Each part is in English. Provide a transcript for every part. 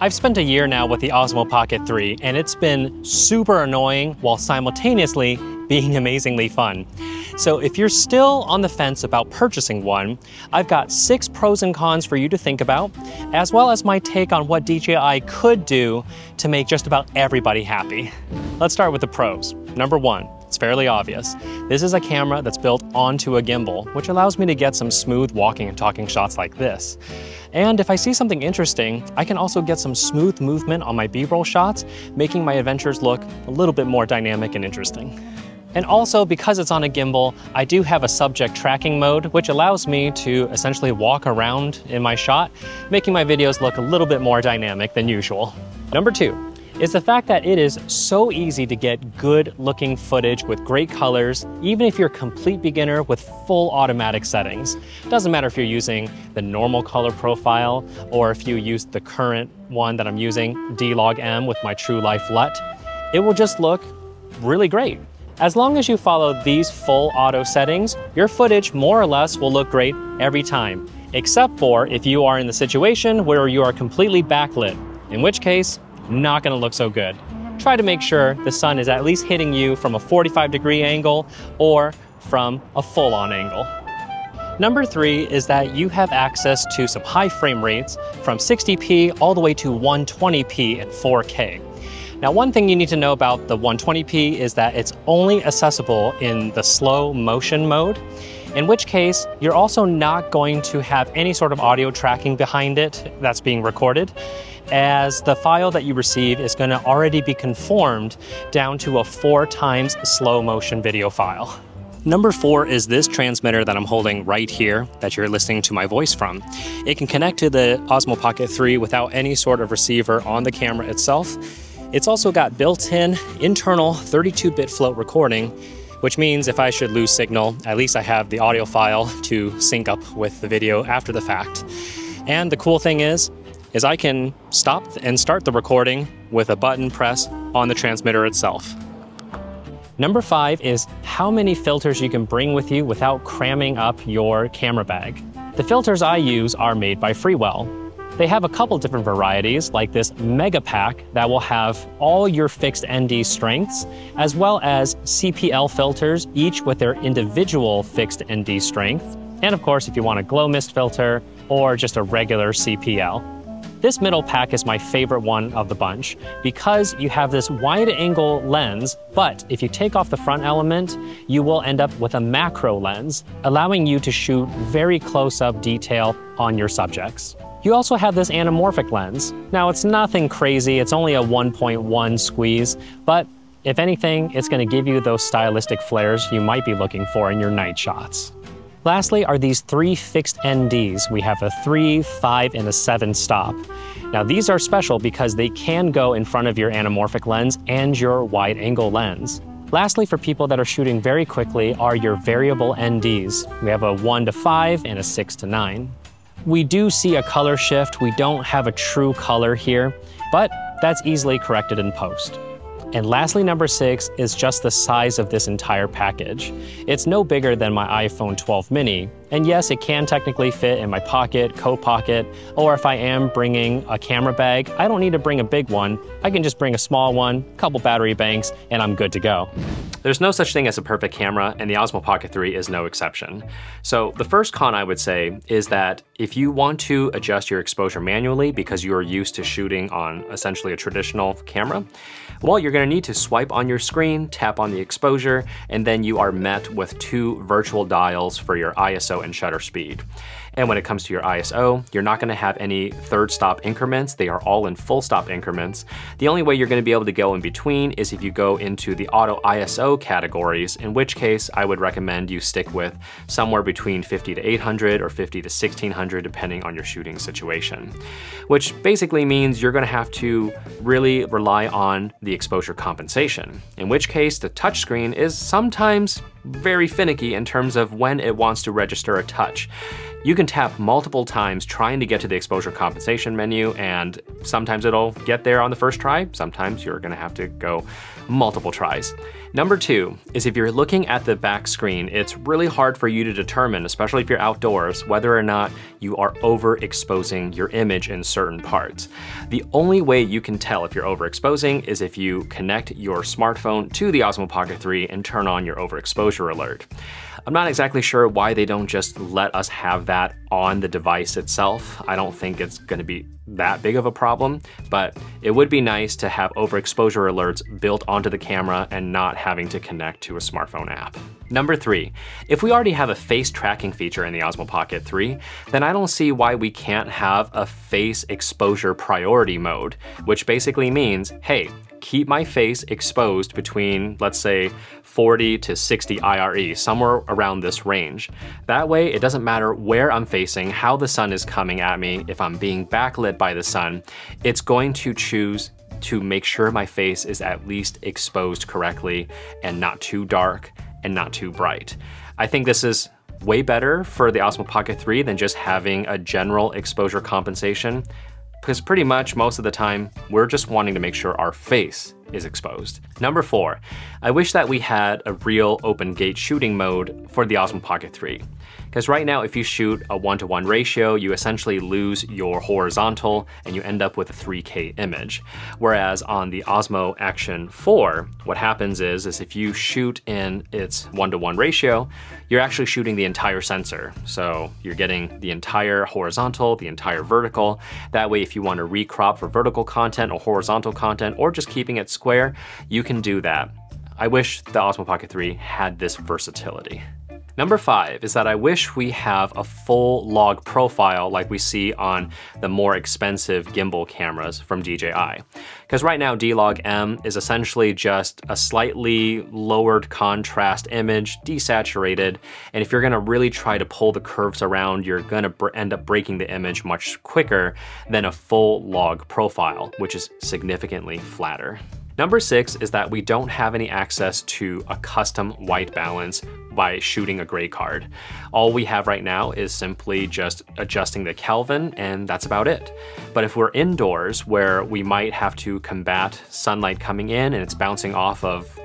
I've spent a year now with the Osmo Pocket 3, and it's been super annoying while simultaneously being amazingly fun. So if you're still on the fence about purchasing one, I've got 6 pros and cons for you to think about, as well as my take on what DJI could do to make just about everybody happy. Let's start with the pros. Number 1. It's fairly obvious. This is a camera that's built onto a gimbal, which allows me to get some smooth walking and talking shots like this. And if I see something interesting, I can also get some smooth movement on my B-roll shots, making my adventures look a little bit more dynamic and interesting. And also, because it's on a gimbal, I do have a subject tracking mode, which allows me to essentially walk around in my shot, making my videos look a little bit more dynamic than usual. Number 2. Is the fact that it is so easy to get good looking footage with great colors, even if you're a complete beginner with full automatic settings. Doesn't matter if you're using the normal color profile or if you use the current one that I'm using, D-Log-M with my True Life LUT, it will just look really great. As long as you follow these full auto settings, your footage more or less will look great every time, except for if you are in the situation where you are completely backlit, in which case, not gonna look so good. Try to make sure the sun is at least hitting you from a 45-degree angle or from a full-on angle. Number 3 is that you have access to some high frame rates from 60p all the way to 120p and 4K. Now, one thing you need to know about the 120p is that it's only accessible in the slow motion mode, in which case you're also not going to have any sort of audio tracking behind it that's being recorded, as the file that you receive is going to already be conformed down to a 4 times slow motion video file. Number 4 is this transmitter that I'm holding right here that you're listening to my voice from. It can connect to the Osmo Pocket 3 without any sort of receiver on the camera itself. It's also got built-in internal 32-bit float recording, which means if I should lose signal, at least I have the audio file to sync up with the video after the fact. And the cool thing is I can stop and start the recording with a button press on the transmitter itself. Number 5 is how many filters you can bring with you without cramming up your camera bag. The filters I use are made by Freewell. They have a couple different varieties, like this Mega Pack that will have all your fixed ND strengths, as well as CPL filters, each with their individual fixed ND strength. And of course, if you want a glow mist filter or just a regular CPL. This middle pack is my favorite one of the bunch because you have this wide angle lens, but if you take off the front element, you will end up with a macro lens, allowing you to shoot very close-up detail on your subjects. You also have this anamorphic lens. Now, it's nothing crazy, it's only a 1.1 squeeze, but if anything, it's going to give you those stylistic flares you might be looking for in your night shots. Lastly are these 3 fixed NDs. We have a 3, 5, and a 7 stop. Now, these are special because they can go in front of your anamorphic lens and your wide angle lens. Lastly, for people that are shooting very quickly are your variable NDs. We have a 1 to 5 and a 6 to 9. We do see a color shift. We don't have a true color here, but that's easily corrected in post. And lastly, number 6 is just the size of this entire package. It's no bigger than my iPhone 12 mini. And yes, it can technically fit in my pocket, coat pocket, or if I am bringing a camera bag, I don't need to bring a big one. I can just bring a small one, couple battery banks, and I'm good to go. There's no such thing as a perfect camera, and the Osmo Pocket 3 is no exception. So the first con I would say is that if you want to adjust your exposure manually because you are used to shooting on essentially a traditional camera, well, you're going to need to swipe on your screen, tap on the exposure, and then you are met with 2 virtual dials for your ISO and shutter speed. And when it comes to your ISO, you're not going to have any 3rd stop increments. They are all in full stop increments. The only way you're going to be able to go in between is if you go into the auto ISO categories, in which case I would recommend you stick with somewhere between 50 to 800 or 50 to 1600 depending on your shooting situation. Which basically means you're going to have to really rely on the exposure compensation, in which case the touchscreen is sometimes very finicky in terms of when it wants to register a touch. You can tap multiple times trying to get to the exposure compensation menu, and sometimes it'll get there on the first try. Sometimes you're gonna have to go multiple tries. Number 2 is if you're looking at the back screen, it's really hard for you to determine, especially if you're outdoors, whether or not you are overexposing your image in certain parts. The only way you can tell if you're overexposing is if you connect your smartphone to the Osmo Pocket 3 and turn on your overexposure alert. I'm not exactly sure why they don't just let us have that on the device itself. I don't think it's gonna be that big of a problem, but it would be nice to have overexposure alerts built onto the camera and not having to connect to a smartphone app. Number 3, if we already have a face tracking feature in the Osmo Pocket 3, then I don't see why we can't have a face exposure priority mode, which basically means, hey, keep my face exposed between, let's say, 40 to 60 IRE, somewhere around this range. That way, it doesn't matter where I'm facing, how the sun is coming at me, if I'm being backlit by the sun, it's going to choose to make sure my face is at least exposed correctly and not too dark and not too bright. I think this is way better for the Osmo Pocket 3 than just having a general exposure compensation, because pretty much most of the time, we're just wanting to make sure our face is exposed. Number 4, I wish that we had a real open gate shooting mode for the Osmo Pocket 3. Because right now, if you shoot a 1:1 ratio, you essentially lose your horizontal and you end up with a 3K image. Whereas on the Osmo Action 4, what happens is if you shoot in its 1:1 ratio, you're actually shooting the entire sensor. So you're getting the entire horizontal, the entire vertical. That way, if you want to recrop for vertical content or horizontal content, or just keeping it square, you can do that. I wish the Osmo Pocket 3 had this versatility. Number 5 is that I wish we have a full log profile like we see on the more expensive gimbal cameras from DJI. Because right now D-Log-M is essentially just a slightly lowered contrast image, desaturated, and if you're gonna really try to pull the curves around, you're gonna end up breaking the image much quicker than a full log profile, which is significantly flatter. Number 6 is that we don't have any access to a custom white balance by shooting a gray card. All we have right now is simply just adjusting the Kelvin, and that's about it. But if we're indoors where we might have to combat sunlight coming in and it's bouncing off of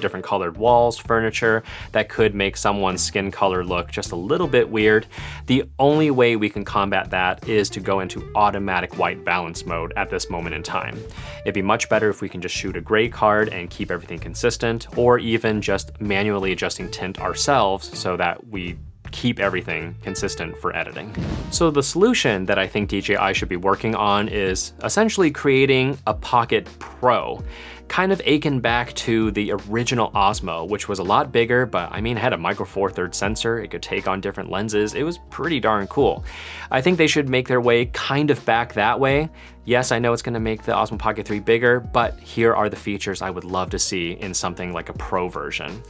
different colored walls, furniture, that could make someone's skin color look just a little bit weird. The only way we can combat that is to go into automatic white balance mode at this moment in time. It'd be much better if we can just shoot a gray card and keep everything consistent, or even just manually adjusting tint ourselves so that we keep everything consistent for editing. So the solution that I think DJI should be working on is essentially creating a Pocket Pro, kind of akin back to the original Osmo, which was a lot bigger, but I mean, it had a micro four thirds sensor, it could take on different lenses, it was pretty darn cool. I think they should make their way kind of back that way. Yes, I know it's gonna make the Osmo Pocket 3 bigger, but here are the features I would love to see in something like a Pro version.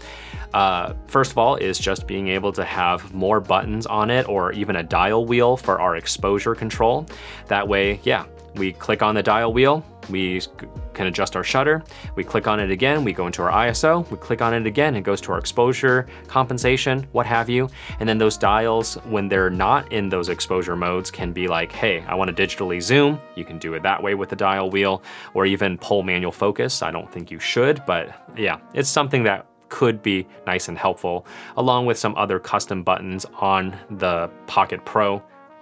First of all is just being able to have more buttons on it, or even a dial wheel for our exposure control. That way, yeah, we click on the dial wheel, we can adjust our shutter, we click on it again, we go into our ISO, we click on it again, it goes to our exposure, compensation, what have you. And then those dials, when they're not in those exposure modes, can be like, hey, I want to digitally zoom. You can do it that way with the dial wheel, or even pull manual focus. I don't think you should, but yeah, it's something that could be nice and helpful, along with some other custom buttons on the Pocket Pro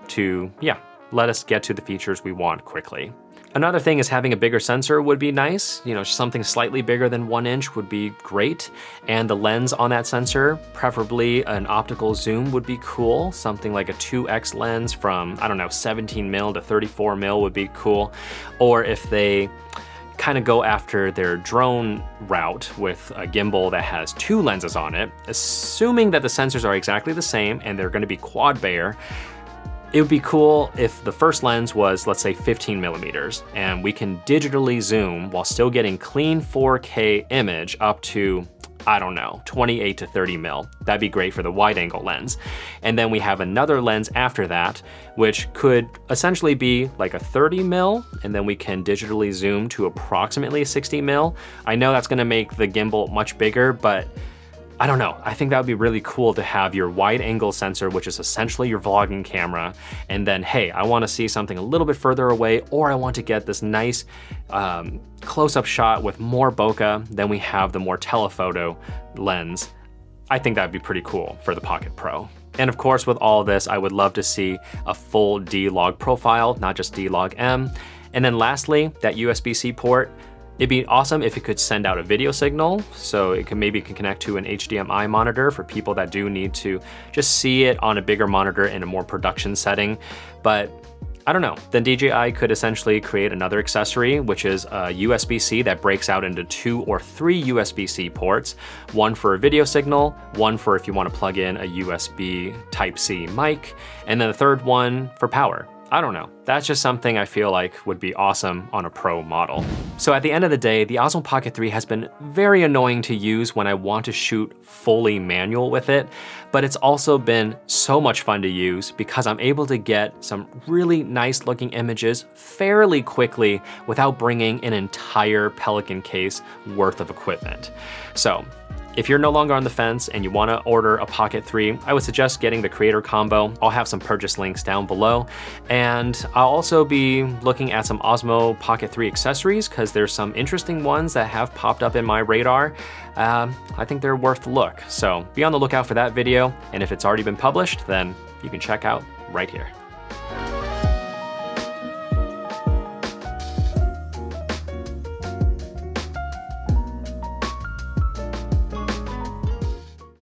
to, yeah, let us get to the features we want quickly. Another thing is having a bigger sensor would be nice. Something slightly bigger than 1 inch would be great. And the lens on that sensor, preferably an optical zoom, would be cool. Something like a 2x lens from, I don't know, 17 mil to 34 mil would be cool. Or if they kind of go after their drone route with a gimbal that has 2 lenses on it, assuming that the sensors are exactly the same and they're gonna be quad Bayer, it would be cool if the first lens was, let's say, 15 millimeters, and we can digitally zoom while still getting clean 4K image up to, I don't know, 28 to 30 mil. That'd be great for the wide angle lens. And then we have another lens after that, which could essentially be like a 30 mil, and then we can digitally zoom to approximately 60 mil. I know that's gonna make the gimbal much bigger, but I don't know, I think that would be really cool to have your wide angle sensor, which is essentially your vlogging camera, and then, hey, I wanna see something a little bit further away, or I want to get this nice close-up shot with more bokeh, then we have the more telephoto lens. I think that'd be pretty cool for the Pocket Pro. And of course, with all this, I would love to see a full D-Log profile, not just D-Log-M. And then lastly, that USB-C port. It'd be awesome if it could send out a video signal, so it can maybe connect to an HDMI monitor for people that do need to just see it on a bigger monitor in a more production setting. But I don't know, then DJI could essentially create another accessory, which is a USB-C that breaks out into 2 or 3 USB-C ports, one for a video signal, one for if you want to plug in a USB Type-C mic, and then the third one for power. I don't know. That's just something I feel like would be awesome on a Pro model. So at the end of the day, the Osmo Pocket 3 has been very annoying to use when I want to shoot fully manual with it, but it's also been so much fun to use because I'm able to get some really nice looking images fairly quickly without bringing an entire Pelican case worth of equipment. So if you're no longer on the fence and you want to order a Pocket 3, I would suggest getting the Creator Combo. I'll have some purchase links down below. And I'll also be looking at some Osmo Pocket 3 accessories because there's some interesting ones that have popped up in my radar. I think they're worth the look. So be on the lookout for that video. And if it's already been published, then you can check out right here.